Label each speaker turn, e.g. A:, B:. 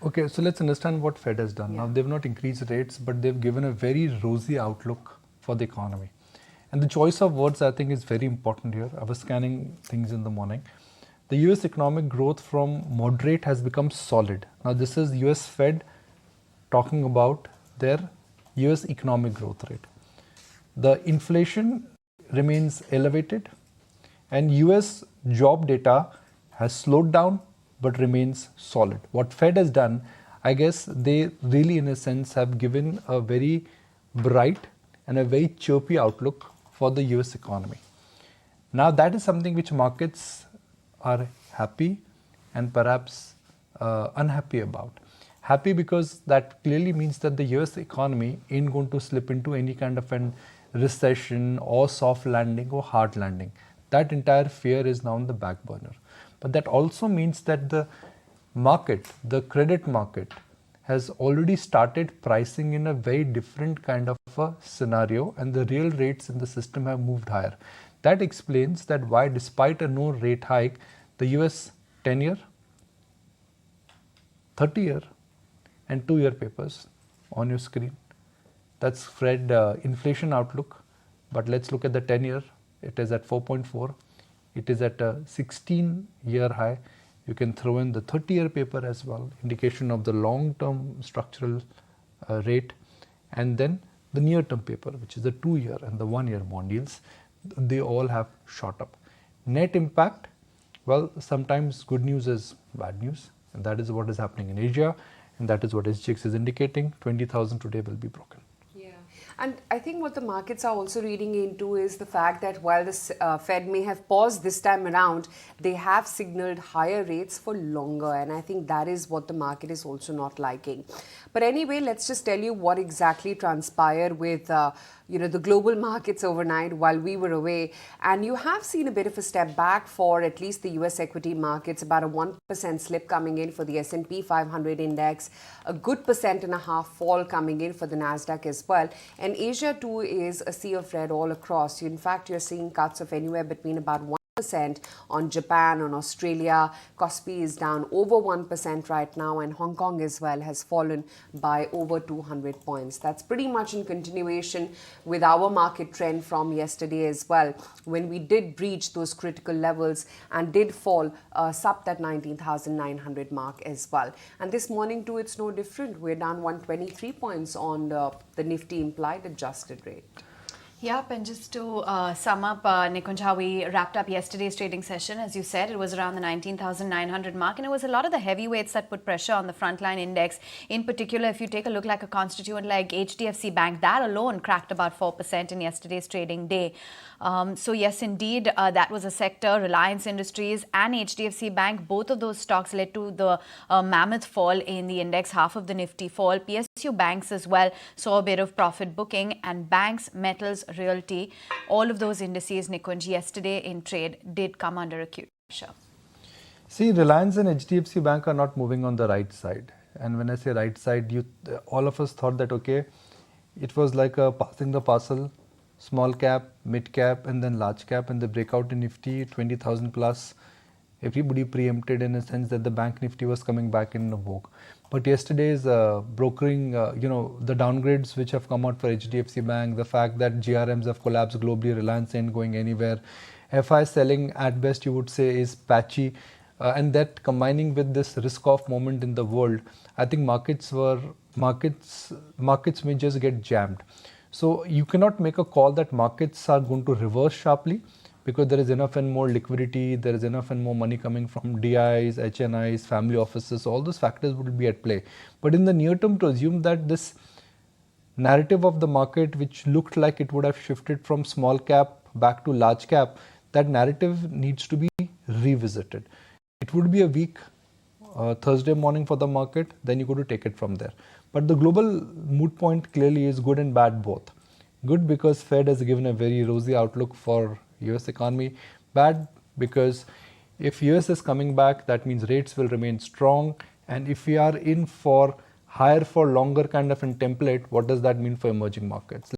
A: Okay, so let's understand what Fed has done.
B: Yeah.
A: Now, they've not increased rates, but they've given a very rosy outlook for the economy. And the choice of words, I think, is very important here. I was scanning things in the morning. The US economic growth from moderate has become solid. Now, this is US Fed talking about their US economic growth rate. The inflation remains elevated, and US job data has slowed down but remains solid. What Fed has done, I guess they really in a sense have given a very bright and a very chirpy outlook for the US economy. Now that is something which markets are happy and perhaps unhappy about. Happy because that clearly means that the US economy ain't going to slip into any kind of an recession or soft landing or hard landing. That entire fear is now on the back burner. But that also means that the market, the credit market, has already started pricing in a very different kind of a scenario, and the real rates in the system have moved higher. That explains that why, despite a no rate hike, the US 10-year, 30-year and 2-year papers on your screen. That's Fed inflation outlook. But let's look at the 10-year. It is at 4.4. It is at a 16-year high. You can throw in the 30-year paper as well, indication of the long-term structural rate. And then the near-term paper, which is the 2-year and the 1-year bond yields, they all have shot up. Net impact, well, sometimes good news is bad news. And that is what is happening in Asia. And that is what SGX is indicating. 20,000 today will be broken.
B: And I think what the markets are also reading into is the fact that while the Fed may have paused this time around, they have signaled higher rates for longer. And I think that is what the market is also not liking. But anyway, let's just tell you what exactly transpired with the global markets overnight while we were away. And you have seen a bit of a step back for at least the US equity markets, about a 1% slip coming in for the S&P 500 index, a good 1.5% fall coming in for the Nasdaq as well. And Asia too is a sea of red all across. In fact, you're seeing cuts of anywhere between about 1% on Japan, on Australia. Kospi is down over 1% right now, and Hong Kong as well has fallen by over 200 points. That's pretty much in continuation with our market trend from yesterday as well, when we did breach those critical levels and did fall sub that 19,900 mark as well. And this morning too, it's no different. We're down 123 points on the Nifty implied adjusted rate.
C: Yep, and just to sum up, Nikunj, how we wrapped up yesterday's trading session, as you said, it was around the 19,900 mark, and it was a lot of the heavyweights that put pressure on the frontline index. In particular, if you take a look like a constituent like HDFC Bank, that alone cracked about 4% in yesterday's trading day. So yes, indeed, that was a sector. Reliance Industries and HDFC Bank, both of those stocks led to the mammoth fall in the index, half of the Nifty fall. PSU banks as well saw a bit of profit booking, and banks, metals, realty, all of those indices, Nikunj, yesterday in trade did come under acute pressure.
A: See, Reliance and HDFC Bank are not moving on the right side. And when I say right side, all of us thought that, okay, it was like a passing the parcel, small cap, mid cap, and then large cap, and the breakout in Nifty, 20,000 plus. Everybody preempted in a sense that the bank Nifty was coming back in vogue. But yesterday's brokering, the downgrades which have come out for HDFC Bank, the fact that GRMs have collapsed globally, Reliance ain't going anywhere. FI selling at best you would say is patchy. And that combining with this risk-off moment in the world, I think markets may just get jammed. So you cannot make a call that markets are going to reverse sharply, because there is enough and more liquidity, there is enough and more money coming from DIs, HNIs, family offices, all those factors would be at play. But in the near term, to assume that this narrative of the market, which looked like it would have shifted from small cap back to large cap, that narrative needs to be revisited. It would be a weak Thursday morning for the market, then you got to take it from there. But the global mood point clearly is good and bad both. Good because Fed has given a very rosy outlook for US economy. Bad because if US is coming back, that means rates will remain strong. And if we are in for higher for longer kind of a template, what does that mean for emerging markets?